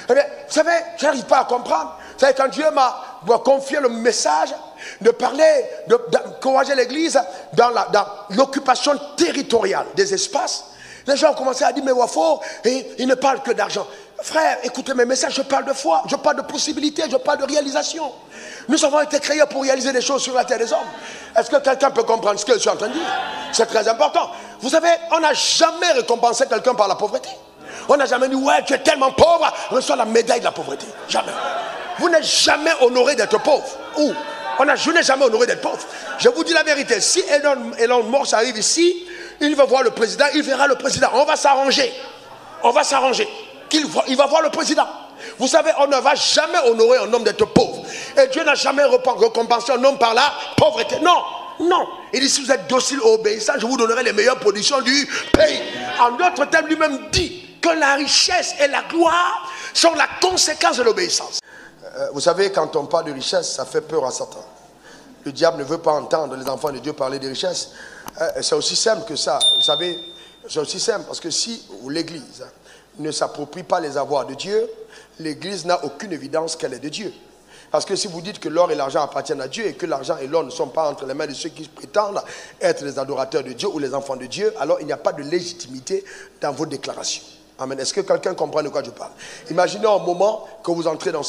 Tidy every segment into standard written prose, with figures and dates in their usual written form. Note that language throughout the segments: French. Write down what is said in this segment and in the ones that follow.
Eh bien, vous savez, je n'arrive pas à comprendre. Vous savez, quand Dieu m'a confié le message de parler, d'encourager l'église dans l'occupation territoriale des espaces, les gens ont commencé à dire, mais Wafo, il ne parle que d'argent. Frère, écoutez mes messages, je parle de foi, je parle de possibilités, je parle de réalisation. Nous avons été créés pour réaliser des choses sur la terre des hommes. Est-ce que quelqu'un peut comprendre ce que je suis en train de dire? C'est très important. Vous savez, on n'a jamais récompensé quelqu'un par la pauvreté. On n'a jamais dit, ouais, tu es tellement pauvre, reçois la médaille de la pauvreté. Jamais. Vous n'êtes jamais honoré d'être pauvre. Où? Je n'ai jamais honoré d'être pauvre. Je vous dis la vérité. Si Elon Musk arrive ici, il va voir le président, il verra le président. On va s'arranger. On va s'arranger. Il va voir le président. Vous savez, on ne va jamais honorer un homme d'être pauvre. Et Dieu n'a jamais récompensé un homme par la pauvreté. Non, non. Il dit, si vous êtes docile et obéissant, je vous donnerai les meilleures productions du pays. En d'autres termes, lui-même dit que la richesse et la gloire sont la conséquence de l'obéissance. Vous savez, quand on parle de richesse, ça fait peur à Satan. Le diable ne veut pas entendre les enfants de Dieu parler de richesse. C'est aussi simple que ça. Vous savez, c'est aussi simple parce que si l'Église ne s'approprie pas les avoirs de Dieu, l'Église n'a aucune évidence qu'elle est de Dieu. Parce que si vous dites que l'or et l'argent appartiennent à Dieu et que l'argent et l'or ne sont pas entre les mains de ceux qui prétendent être les adorateurs de Dieu ou les enfants de Dieu, alors il n'y a pas de légitimité dans vos déclarations. Amen. Est-ce que quelqu'un comprend de quoi je parle? Imaginez un moment que vous entrez dans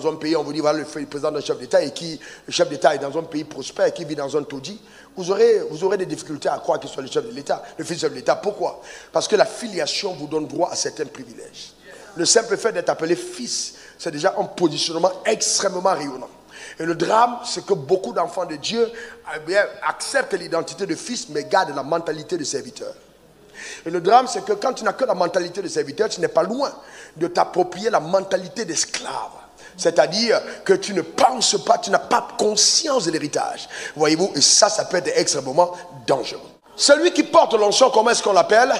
un pays, on vous dit voilà le président d'un chef d'État et le chef d'État est dans un pays prospère, qui vit dans un taudis. Vous aurez des difficultés à croire qu'il soit le chef de l'État, le fils du chef de l'État. Pourquoi? Parce que la filiation vous donne droit à certains privilèges. Le simple fait d'être appelé fils, c'est déjà un positionnement extrêmement rayonnant. Et le drame, c'est que beaucoup d'enfants de Dieu acceptent l'identité de fils, mais gardent la mentalité de serviteur. Et le drame, c'est que quand tu n'as que la mentalité de serviteur, tu n'es pas loin de t'approprier la mentalité d'esclave. C'est-à-dire que tu ne penses pas, tu n'as pas conscience de l'héritage. Voyez-vous, et ça peut être extrêmement dangereux. Celui qui porte l'onction, comment est-ce qu'on l'appelle?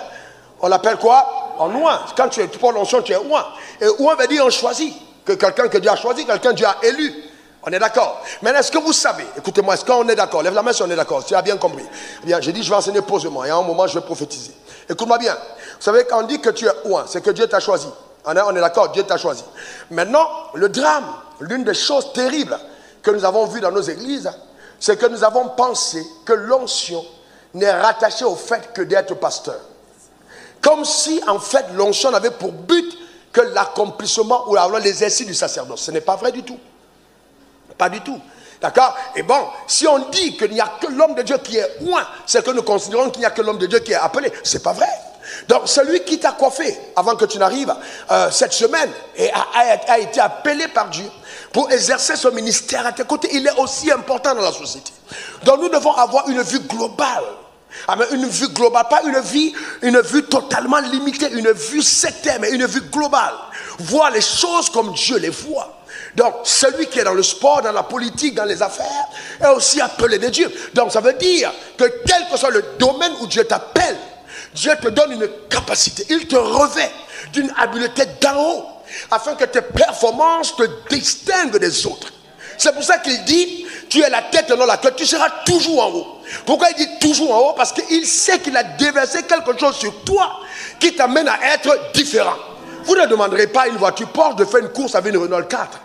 On l'appelle quoi? En oint. Quand tu portes l'onction, tu es oint. Et oint veut dire on choisit. Que quelqu'un que Dieu a choisi, quelqu'un que Dieu a élu. On est d'accord. Mais est-ce que vous savez, écoutez-moi, est-ce qu'on est d'accord? Lève la main si on est d'accord, si tu as bien compris. Bien, j'ai dit je vais enseigner posément et à un moment je vais prophétiser. Écoute-moi bien. Vous savez, quand on dit que tu es oint, c'est que Dieu t'a choisi. On est d'accord, Dieu t'a choisi. Maintenant, le drame, l'une des choses terribles que nous avons vues dans nos églises, c'est que nous avons pensé que l'onction n'est rattachée au fait que d'être pasteur. Comme si, en fait, l'onction avait pour but que l'accomplissement ou l'exercice du sacerdoce. Ce n'est pas vrai du tout. Pas du tout. D'accord? Et bon, si on dit qu'il n'y a que l'homme de Dieu qui est oint, c'est que nous considérons qu'il n'y a que l'homme de Dieu qui est appelé. C'est pas vrai. Donc, celui qui t'a coiffé avant que tu n'arrives cette semaine et a été appelé par Dieu pour exercer son ministère à tes côtés, il est aussi important dans la société. Donc, nous devons avoir une vue globale. Une vue globale, pas une vue totalement limitée, une vue sectaire, mais une vue globale. Voir les choses comme Dieu les voit. Donc, celui qui est dans le sport, dans la politique, dans les affaires, est aussi appelé de Dieu. Donc, ça veut dire que quel que soit le domaine où Dieu t'appelle, Dieu te donne une capacité. Il te revêt d'une habileté d'en haut, afin que tes performances te distinguent des autres. C'est pour ça qu'il dit, tu es la tête et non la queue, tu seras toujours en haut. Pourquoi il dit toujours en haut? Parce qu'il sait qu'il a déversé quelque chose sur toi qui t'amène à être différent. Vous ne demanderez pas à une voiture Porsche de faire une course avec une Renault 4.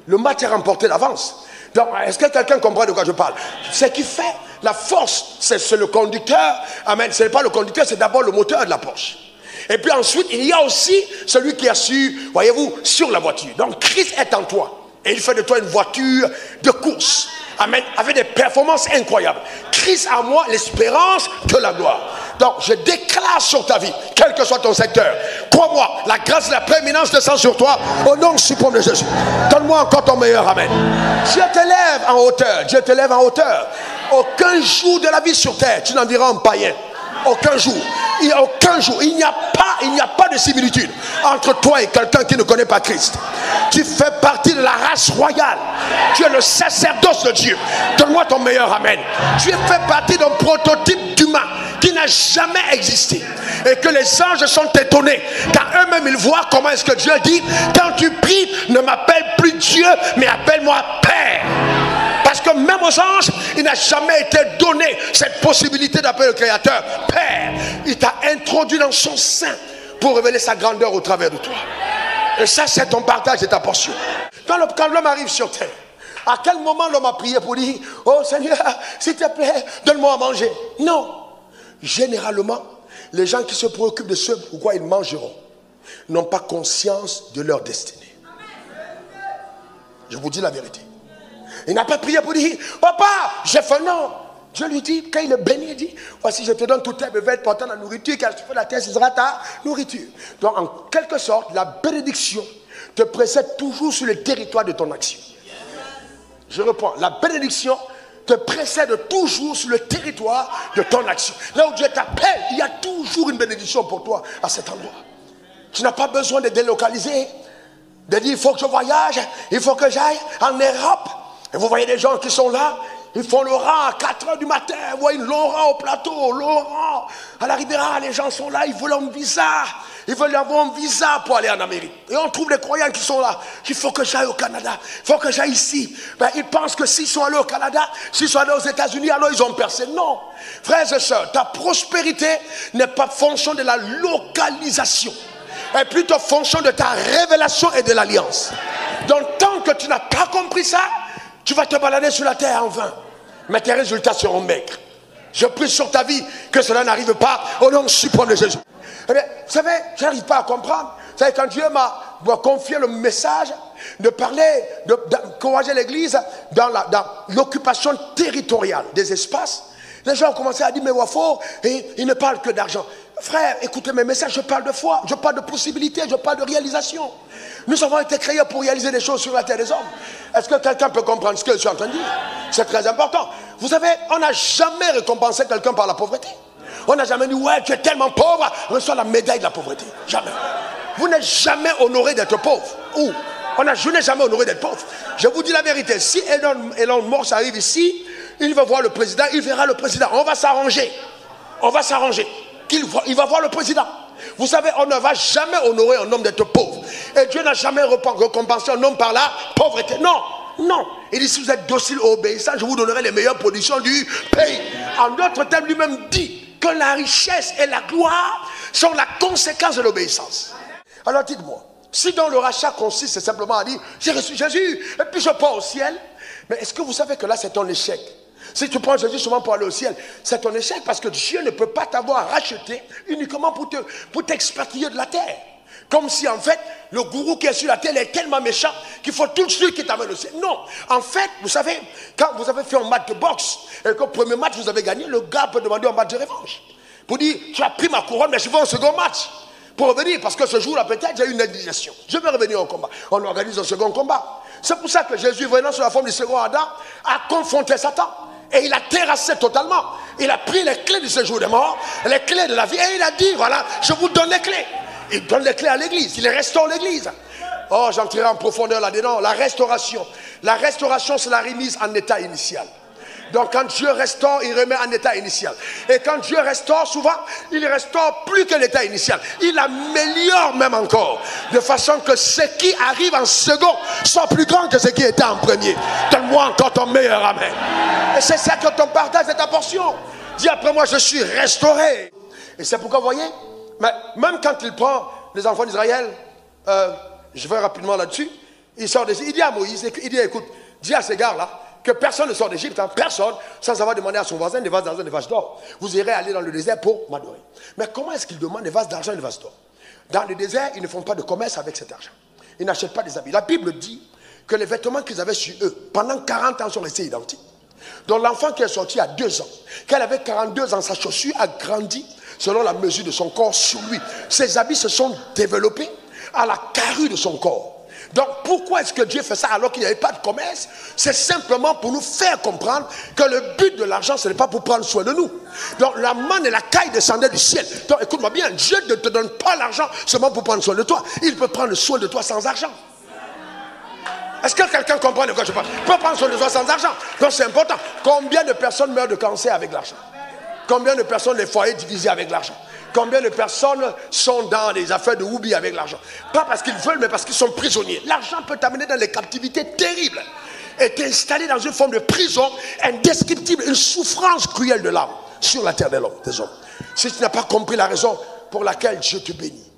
Le match est remporté d'avance. Donc, est-ce que quelqu'un comprend de quoi je parle? Ce qui fait la force, c'est le conducteur. Amen. Ce n'est pas le conducteur, c'est d'abord le moteur de la Porsche. Et puis ensuite, il y a aussi celui qui est assis, voyez-vous, sur la voiture. Donc, Christ est en toi. Et il fait de toi une voiture de course. Amen. Avec des performances incroyables. Christ en moi, l'espérance de la gloire. Donc, je déclare sur ta vie, quel que soit ton secteur, crois-moi, la grâce de la prééminence descend sur toi au nom suprême de Jésus. Donne-moi encore ton meilleur. Amen. Dieu t'élève en hauteur. Dieu t'élève en hauteur. Aucun jour de la vie sur terre, tu n'en diras un païen. Aucun jour. Il n'y a aucun jour. Il n'y a pas de similitude entre toi et quelqu'un qui ne connaît pas Christ. Tu fais partie de la race royale. Tu es le sacerdoce de Dieu. Donne-moi ton meilleur amen. Tu fais partie d'un prototype d'humain qui n'a jamais existé. Et que les anges sont étonnés. Car eux-mêmes ils voient comment est-ce que Dieu dit, quand tu pries, ne m'appelle plus Dieu, mais appelle-moi Père. Parce que même aux anges, il n'a jamais été donné cette possibilité d'appeler le Créateur Père. Il t'a introduit dans son sein pour révéler sa grandeur au travers de toi. Et ça, c'est ton partage et ta portion. Quand l'homme arrive sur terre, à quel moment l'homme a prié pour dire, oh Seigneur, s'il te plaît, donne-moi à manger? Non. Généralement, les gens qui se préoccupent de ce pourquoi ils mangeront n'ont pas conscience de leur destinée. Je vous dis la vérité. Il n'a pas prié pour dire, papa, j'ai faim. Non. Dieu lui dit, quand il est béni, il dit, voici, je te donne toute terre, bébé, portant la nourriture, car tu fais la terre, ce sera ta nourriture. Donc, en quelque sorte, la bénédiction te précède toujours sur le territoire de ton action. Je reprends, la bénédiction te précède toujours sur le territoire de ton action. Là où Dieu t'appelle, il y a toujours une bénédiction pour toi à cet endroit. Tu n'as pas besoin de délocaliser, de dire, il faut que je voyage, il faut que j'aille en Europe. Et vous voyez des gens qui sont là, ils font le rang à 4 h du matin, vous voyez, long rang au plateau, long rang à la Ribera, les gens sont là, ils veulent un visa. Ils veulent avoir un visa pour aller en Amérique. Et on trouve des croyants qui sont là. Il faut que j'aille au Canada. Il faut que j'aille ici. Ben, ils pensent que s'ils sont allés au Canada, s'ils sont allés aux États-Unis, alors ils ont percé. Non. Frères et sœurs, ta prospérité n'est pas fonction de la localisation. Elle est plutôt fonction de ta révélation et de l'alliance. Donc tant que tu n'as pas compris ça, tu vas te balader sur la terre en vain. Mais tes résultats seront maigres. Je prie sur ta vie que cela n'arrive pas au nom suprême de Jésus. Eh bien, vous savez, je n'arrive pas à comprendre. Vous savez, quand Dieu m'a confié le message de parler, d'encourager l'église dans l'occupation territoriale des espaces, les gens ont commencé à dire, mais Wafo, il ne parle que d'argent. Frère, écoutez mes messages, je parle de foi, je parle de possibilités, je parle de réalisation. Nous avons été créés pour réaliser des choses sur la terre des hommes. Est-ce que quelqu'un peut comprendre ce que je suis en train de dire? C'est très important. Vous savez, on n'a jamais récompensé quelqu'un par la pauvreté. On n'a jamais dit, ouais, tu es tellement pauvre, reçois la médaille de la pauvreté. Jamais. Vous n'êtes jamais honoré d'être pauvre. Ou, je n'ai jamais honoré d'être pauvre. Je vous dis la vérité, si Elon Musk arrive ici, il va voir le président, il verra le président. On va s'arranger. On va s'arranger. Il va voir le président. Vous savez, on ne va jamais honorer un homme d'être pauvre. Et Dieu n'a jamais récompensé un homme par la pauvreté. Non, non. Il dit, si vous êtes docile et obéissant, je vous donnerai les meilleures productions du pays. En d'autres termes, lui-même dit que la richesse et la gloire sont la conséquence de l'obéissance. Alors dites-moi, si dans le rachat consiste simplement à dire, j'ai reçu Jésus, et puis je pars au ciel, mais est-ce que vous savez que là c'est un échec? Si tu prends Jésus seulement pour aller au ciel, c'est un échec parce que Dieu ne peut pas t'avoir racheté uniquement pour t'expatrier de la terre. Comme si en fait, le gourou qui est sur la terre est tellement méchant qu'il faut tout de suite qu'il t'amène au ciel. Non, en fait, vous savez, quand vous avez fait un match de boxe et que le premier match vous avez gagné, le gars peut demander un match de revanche. Pour dire, tu as pris ma couronne, mais je veux un second match. Pour revenir, parce que ce jour-là peut-être j'ai eu une indigestion. Je vais revenir au combat. On organise un second combat. C'est pour ça que Jésus, venant sur la forme du second Adam, a confronté Satan. Et il a terrassé totalement. Il a pris les clés du séjour des morts, les clés de la vie. Et il a dit, voilà, je vous donne les clés. Il donne les clés à l'église. Il restaure l'église. Oh, j'entrerai en profondeur là-dedans. La restauration. La restauration, c'est la remise en état initial. Donc quand Dieu restaure, il remet en état initial. Et quand Dieu restaure, souvent, il restaure plus que l'état initial. Il améliore même encore. De façon que ce qui arrive en second soit plus grand que ce qui était en premier. Donne-moi encore ton meilleur amen. Et c'est ça que ton partage est ta portion. Dis après moi, je suis restauré. Et c'est pourquoi, vous voyez, mais même quand il prend les enfants d'Israël, je vais rapidement là-dessus, il sort d'Égypte, il dit à Moïse, il dit, écoute, dis à ces gars-là, que personne ne sort d'Égypte, hein, personne, sans avoir demandé à son voisin des vases d'argent, des vases d'or. Vous irez aller dans le désert pour m'adorer. Mais comment est-ce qu'ils demandent des vases d'argent et des vases d'or? Dans le désert, ils ne font pas de commerce avec cet argent. Ils n'achètent pas des habits. La Bible dit que les vêtements qu'ils avaient sur eux, pendant 40 ans, sont restés identiques. Donc l'enfant qui est sorti à 2 ans, quand il avait 42 ans, sa chaussure a grandi selon la mesure de son corps sur lui. Ses habits se sont développés à la carrure de son corps. Donc pourquoi est-ce que Dieu fait ça alors qu'il n'y avait pas de commerce? C'est simplement pour nous faire comprendre que le but de l'argent, ce n'est pas pour prendre soin de nous. Donc la manne et la caille descendaient du ciel. Donc écoute-moi bien, Dieu ne te donne pas l'argent seulement pour prendre soin de toi. Il peut prendre soin de toi sans argent. Est-ce que quelqu'un comprend de quoi je parle? Il peut prendre soin de toi sans argent. Donc c'est important. Combien de personnes meurent de cancer avec l'argent? Combien de personnes, les foyers divisés avec l'argent? Combien de personnes sont dans des affaires de houbi avec l'argent? Pas parce qu'ils veulent, mais parce qu'ils sont prisonniers. L'argent peut t'amener dans des captivités terribles et t'installer dans une forme de prison indescriptible, une souffrance cruelle de l'âme sur la terre des hommes. Si tu n'as pas compris la raison pour laquelle Dieu te bénit,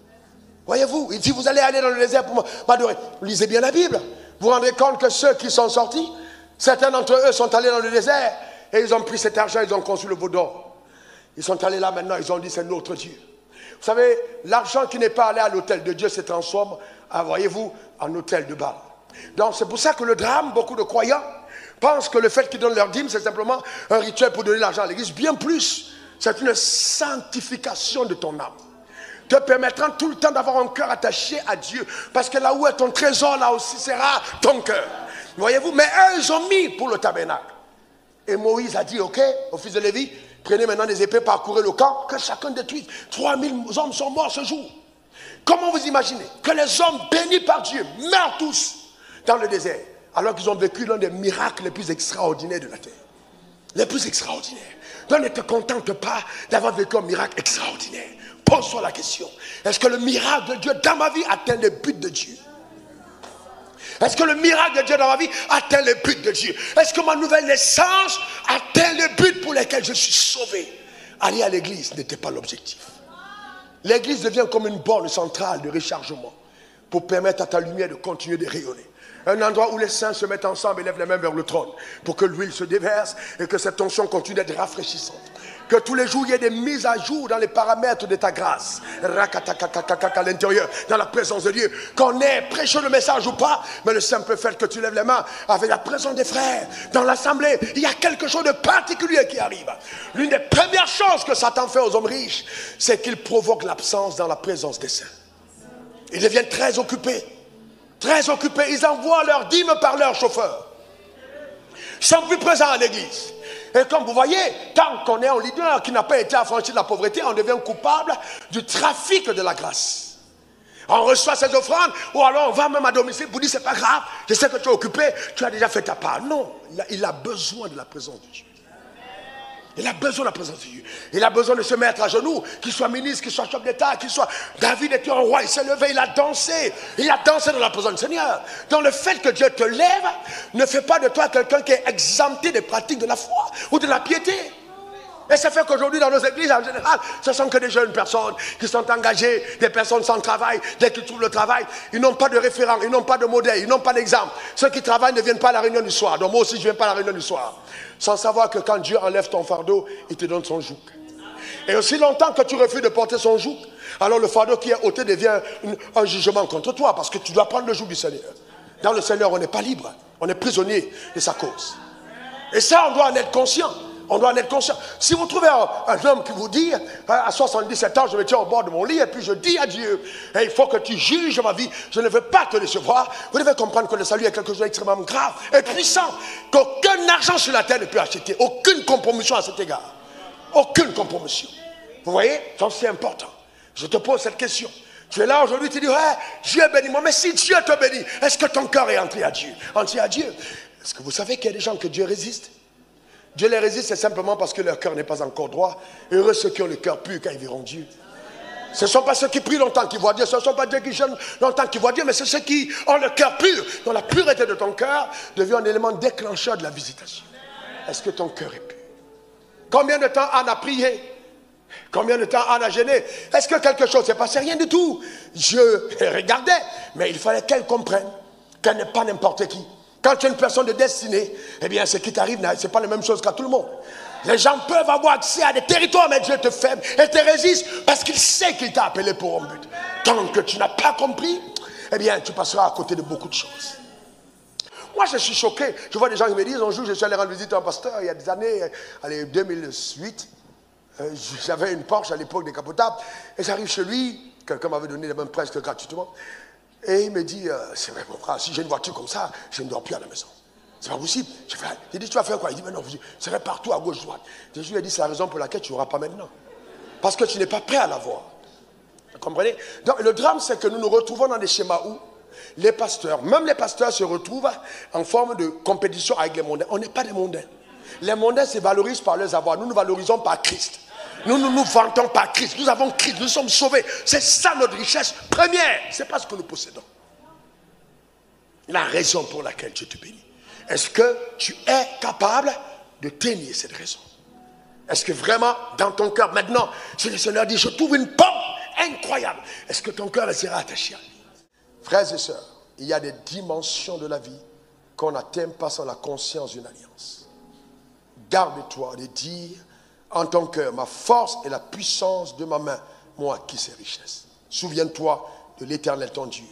Voyez-vous, il dit vous allez aller dans le désert pour m'adorer. Lisez bien la Bible. Vous vous rendez compte que ceux qui sont sortis, certains d'entre eux sont allés dans le désert et ils ont pris cet argent, ils ont construit le veau d'or. Ils sont allés là maintenant, ils ont dit c'est notre Dieu. Vous savez, l'argent qui n'est pas allé à l'autel de Dieu se transforme, voyez-vous, en autel de Baal. Donc c'est pour ça que le drame, beaucoup de croyants pensent que le fait qu'ils donnent leur dîme, c'est simplement un rituel pour donner l'argent à l'église. Bien plus, c'est une sanctification de ton âme. Te permettant tout le temps d'avoir un cœur attaché à Dieu. Parce que là où est ton trésor, là aussi sera ton cœur. Voyez-vous, mais eux, ils ont mis pour le tabernacle. Et Moïse a dit, ok, au fils de Lévi, prenez maintenant des épées, parcourez le camp, que chacun détruise. 3000 hommes sont morts ce jour. Comment vous imaginez que les hommes bénis par Dieu meurent tous dans le désert, alors qu'ils ont vécu l'un des miracles les plus extraordinaires de la terre. Les plus extraordinaires. Donc ne te contente pas d'avoir vécu un miracle extraordinaire. Pose-toi la question. Est-ce que le miracle de Dieu dans ma vie atteint les buts de Dieu? Est-ce que le miracle de Dieu dans ma vie atteint les buts de Dieu? Est-ce que ma nouvelle naissance atteint les buts pour lesquels je suis sauvé? Aller à l'église n'était pas l'objectif. L'église devient comme une borne centrale de rechargement pour permettre à ta lumière de continuer de rayonner. Un endroit où les saints se mettent ensemble et lèvent les mains vers le trône pour que l'huile se déverse et que cette onction continue d'être rafraîchissante. Que tous les jours il y ait des mises à jour dans les paramètres de ta grâce. À l'intérieur, dans la présence de Dieu. Qu'on ait prêché le message ou pas, mais le simple fait que tu lèves les mains avec la présence des frères dans l'assemblée, il y a quelque chose de particulier qui arrive. L'une des premières choses que Satan fait aux hommes riches, c'est qu'il provoque l'absence dans la présence des saints. Ils deviennent très occupés. Très occupés. Ils envoient leurs dîmes par leur chauffeur. Ils sont plus présents à l'église. Et comme vous voyez, tant qu'on est un leader qui n'a pas été affranchi de la pauvreté, on devient coupable du trafic de la grâce. On reçoit ses offrandes, ou alors on va même à domicile pour dire c'est pas grave, je sais que tu es occupé, tu as déjà fait ta part. Non, il a besoin de la présence de Dieu. Il a besoin de la présence de Dieu. Il a besoin de se mettre à genoux, qu'il soit ministre, qu'il soit chef d'État, qu'il soit... David était un roi, il s'est levé, il a dansé. Il a dansé dans la présence du Seigneur. Donc le fait que Dieu te lève ne fait pas de toi quelqu'un qui est exempté des pratiques de la foi ou de la piété. Et ça fait qu'aujourd'hui dans nos églises en général, ce sont que des jeunes personnes qui sont engagées, des personnes sans travail. Dès qu'ils trouvent le travail, ils n'ont pas de référent, ils n'ont pas de modèle, ils n'ont pas d'exemple. Ceux qui travaillent ne viennent pas à la réunion du soir. Donc moi aussi je ne viens pas à la réunion du soir. Sans savoir que quand Dieu enlève ton fardeau, il te donne son joug. Et aussi longtemps que tu refuses de porter son joug, alors le fardeau qui est ôté devient un jugement contre toi, parce que tu dois prendre le joug du Seigneur. Dans le Seigneur, on n'est pas libre, on est prisonnier de sa cause. Et ça, on doit en être conscient. On doit en être conscient. Si vous trouvez un homme qui vous dit, à 77 ans, je me tiens au bord de mon lit et puis je dis à Dieu, il faut que tu juges ma vie, je ne veux pas te décevoir. Vous devez comprendre que le salut est quelque chose d'extrêmement grave et puissant, qu'aucun argent sur la terre ne peut acheter, aucune compromission à cet égard. Aucune compromission. Vous voyez, c'est important. Je te pose cette question. Tu es là aujourd'hui, tu dis, ouais, Dieu bénit moi. Mais si Dieu te bénit, est-ce que ton cœur est entier à Dieu? Entier à Dieu. Est-ce que vous savez qu'il y a des gens que Dieu résiste? Dieu les résiste, c'est simplement parce que leur cœur n'est pas encore droit. Heureux ceux qui ont le cœur pur quand ils verront Dieu. Ce ne sont pas ceux qui prient longtemps qui voient Dieu, ce ne sont pas ceux qui jeûnent longtemps qui voient Dieu, mais c'est ceux qui ont le cœur pur. Donc la pureté de ton cœur devient un élément déclencheur de la visitation. Est-ce que ton cœur est pur? Combien de temps Anne a prié? Combien de temps Anne a gêné? Est-ce que quelque chose s'est passé? Rien du tout. Dieu regardait, mais il fallait qu'elle comprenne qu'elle n'est pas n'importe qui. Quand tu es une personne de destinée, eh bien, ce qui t'arrive, ce n'est pas la même chose qu'à tout le monde. Les gens peuvent avoir accès à des territoires, mais Dieu te fait et te résiste parce qu'il sait qu'il t'a appelé pour un but. Tant que tu n'as pas compris, eh bien, tu passeras à côté de beaucoup de choses. Moi, je suis choqué. Je vois des gens qui me disent, un jour, je suis allé rendre visite à un pasteur, il y a des années, allez, 2008, j'avais une Porsche à l'époque décapotable, et j'arrive chez lui, quelqu'un m'avait donné la même presque gratuitement, et il me dit, c'est vrai mon frère, si j'ai une voiture comme ça, je ne dors plus à la maison. C'est pas possible. J'ai dit, tu vas faire quoi? Il dit, mais non, je serai partout à gauche, droite. Je lui ai dit, c'est la raison pour laquelle tu n'auras pas maintenant. Parce que tu n'es pas prêt à l'avoir. Vous comprenez? Donc le drame, c'est que nous nous retrouvons dans des schémas où les pasteurs, même les pasteurs se retrouvent en forme de compétition avec les mondains. On n'est pas des mondains. Les mondains se valorisent par leurs avoirs. Nous nous valorisons par Christ. Nous nous vantons par Christ. Nous avons Christ. Nous sommes sauvés. C'est ça notre richesse première. Ce n'est pas ce que nous possédons. La raison pour laquelle Dieu te bénit. Est-ce que tu es capable de tenir cette raison? Est-ce que vraiment, dans ton cœur, maintenant, si le Seigneur dit, je trouve une porte, incroyable. Est-ce que ton cœur sera attaché à lui? Frères et sœurs, il y a des dimensions de la vie qu'on n'atteint pas sans la conscience d'une alliance. Garde-toi de dire en ton cœur, ma force et la puissance de ma main m'ont acquis ces richesses. Souviens-toi de l'Éternel ton Dieu,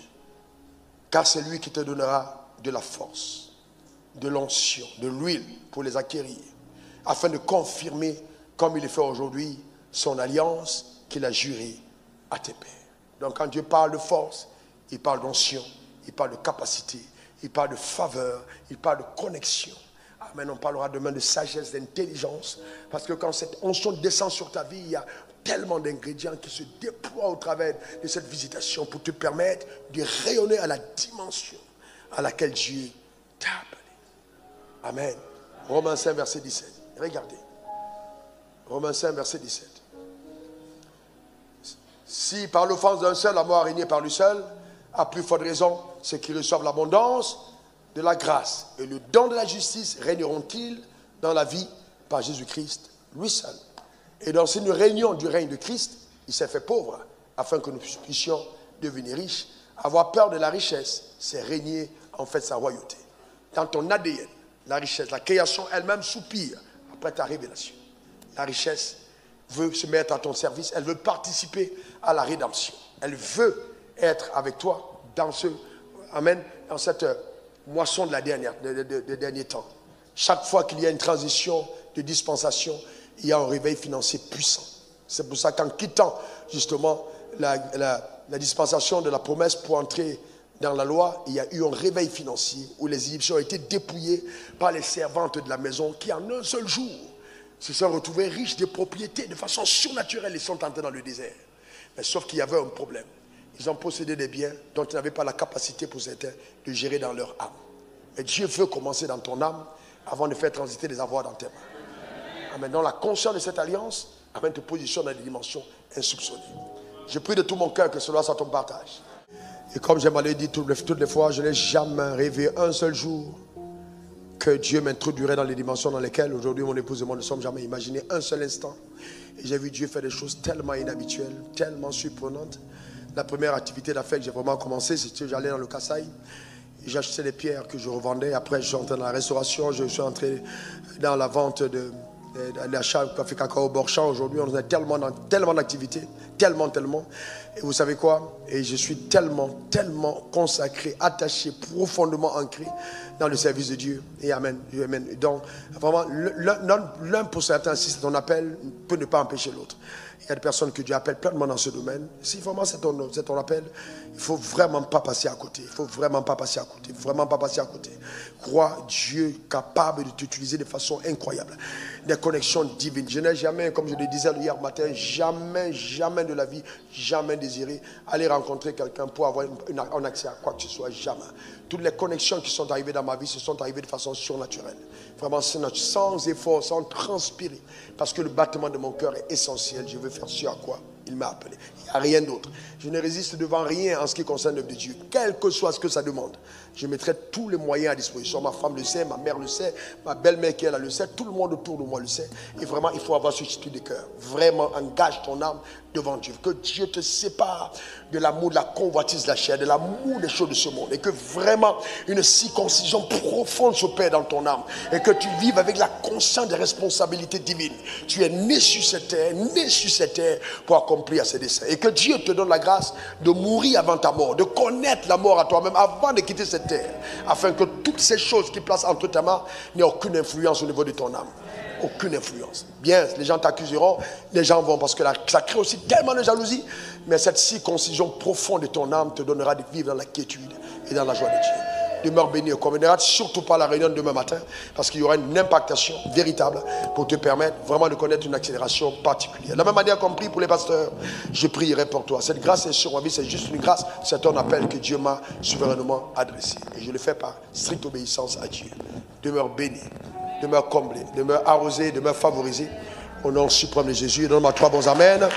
car c'est lui qui te donnera de la force, de l'onction, de l'huile pour les acquérir, afin de confirmer, comme il le fait aujourd'hui, son alliance qu'il a jurée à tes pères. Donc quand Dieu parle de force, il parle d'onction, il parle de capacité, il parle de faveur, il parle de connexion. Amen. On parlera demain de sagesse, d'intelligence, parce que quand cette onction descend sur ta vie, il y a tellement d'ingrédients qui se déploient au travers de cette visitation pour te permettre de rayonner à la dimension à laquelle Dieu t'a appelé. Amen. Romains 5, verset 17. Regardez. Romains 5, verset 17. Si par l'offense d'un seul, la mort a régné par lui seul, à plus forte raison, ceux qui reçoivent l'abondance de la grâce et le don de la justice régneront-ils dans la vie par Jésus-Christ, lui seul. Et dans cette réunion du règne de Christ, il s'est fait pauvre, afin que nous puissions devenir riches. Avoir peur de la richesse, c'est régner en fait sa royauté. Dans ton ADN, la richesse, la création elle-même soupire après ta révélation. La richesse veut se mettre à ton service, elle veut participer à la rédemption. Elle veut être avec toi dans ce, amen, dans cette moisson de la des derniers temps. Chaque fois qu'il y a une transition de dispensation, il y a un réveil financier puissant. C'est pour ça qu'en quittant justement la dispensation de la promesse pour entrer dans la loi, il y a eu un réveil financier où les Égyptiens ont été dépouillés par les servantes de la maison qui en un seul jour se sont retrouvés riches de propriétés de façon surnaturelle et sont entrés dans le désert. Mais sauf qu'il y avait un problème. Ils ont possédé des biens dont ils n'avaient pas la capacité pour certains de gérer dans leur âme. Mais Dieu veut commencer dans ton âme avant de faire transiter les avoirs dans tes mains. Amen. Dans la conscience de cette alliance, amen, te positionne dans des dimensions insoupçonnées. Je prie de tout mon cœur que cela soit ton partage. Et comme j'aimerais le dire toutes les fois, je n'ai jamais rêvé un seul jour que Dieu m'introduirait dans les dimensions dans lesquelles aujourd'hui mon épouse et moi ne sommes jamais imaginés un seul instant. Et j'ai vu Dieu faire des choses tellement inhabituelles, tellement surprenantes. La première activité d'affaires que j'ai vraiment commencé, c'est que j'allais dans le Kasaï. J'achetais des pierres que je revendais. Après, je suis entré dans la restauration. Je suis entré dans la vente de l'achat de café cacao Borchamp. Aujourd'hui, on a tellement d'activités. Tellement. Et vous savez quoi? Et je suis tellement consacré, attaché, profondément ancré dans le service de Dieu. Et amen. Donc, vraiment, l'un pour certains, si c'est ton appel, peut ne pas empêcher l'autre. Il y a des personnes que Dieu appelle pleinement dans ce domaine. Si vraiment c'est ton appel, il ne faut vraiment pas passer à côté. Il ne faut vraiment pas passer à côté. Vraiment pas passer à côté. Crois Dieu capable de t'utiliser de façon incroyable. Des connexions divines. Je n'ai jamais, comme je le disais hier matin, jamais de la vie, jamais désiré aller rencontrer quelqu'un pour avoir un accès à quoi que ce soit. Jamais. Toutes les connexions qui sont arrivées dans ma vie se sont arrivées de façon surnaturelle. Vraiment sans effort, sans transpirer. Parce que le battement de mon cœur est essentiel. Je veux faire ce à quoi il m'a appelé. Il n'y a rien d'autre. Je ne résiste devant rien en ce qui concerne l'œuvre de Dieu. Quel que soit ce que ça demande. Je mettrai tous les moyens à disposition. Ma femme le sait, ma mère le sait, ma belle-mère qui est là le sait, tout le monde autour de moi le sait. Et vraiment, il faut avoir ce esprit de cœur. Vraiment, engage ton âme devant Dieu. Que Dieu te sépare de l'amour, de la convoitise de la chair, de l'amour des choses de ce monde. Et que vraiment, une circoncision profonde s'opère dans ton âme. Et que tu vives avec la conscience des responsabilités divines. Tu es né sur cette terre pour accomplir ses desseins. Et que Dieu te donne la grâce de mourir avant ta mort, de connaître la mort à toi-même avant de quitter cette terre, afin que toutes ces choses qui placent entre ta main n'aient aucune influence au niveau de ton âme. Aucune influence. Bien, les gens t'accuseront, les gens vont, parce que ça crée aussi tellement de jalousie, mais cette circoncision profonde de ton âme te donnera de vivre dans la quiétude et dans la joie de Dieu. Demeure béni au commun. Ne rate surtout pas la réunion de demain matin, parce qu'il y aura une impactation véritable pour te permettre vraiment de connaître une accélération particulière. De la même manière qu'on prie pour les pasteurs, je prierai pour toi. Cette grâce est sur ma vie, c'est juste une grâce, c'est un appel que Dieu m'a souverainement adressé. Et je le fais par stricte obéissance à Dieu. Demeure béni, demeure comblé, demeure arrosé, demeure favorisé. Au nom suprême de Jésus, donne-moi 3 bons amen.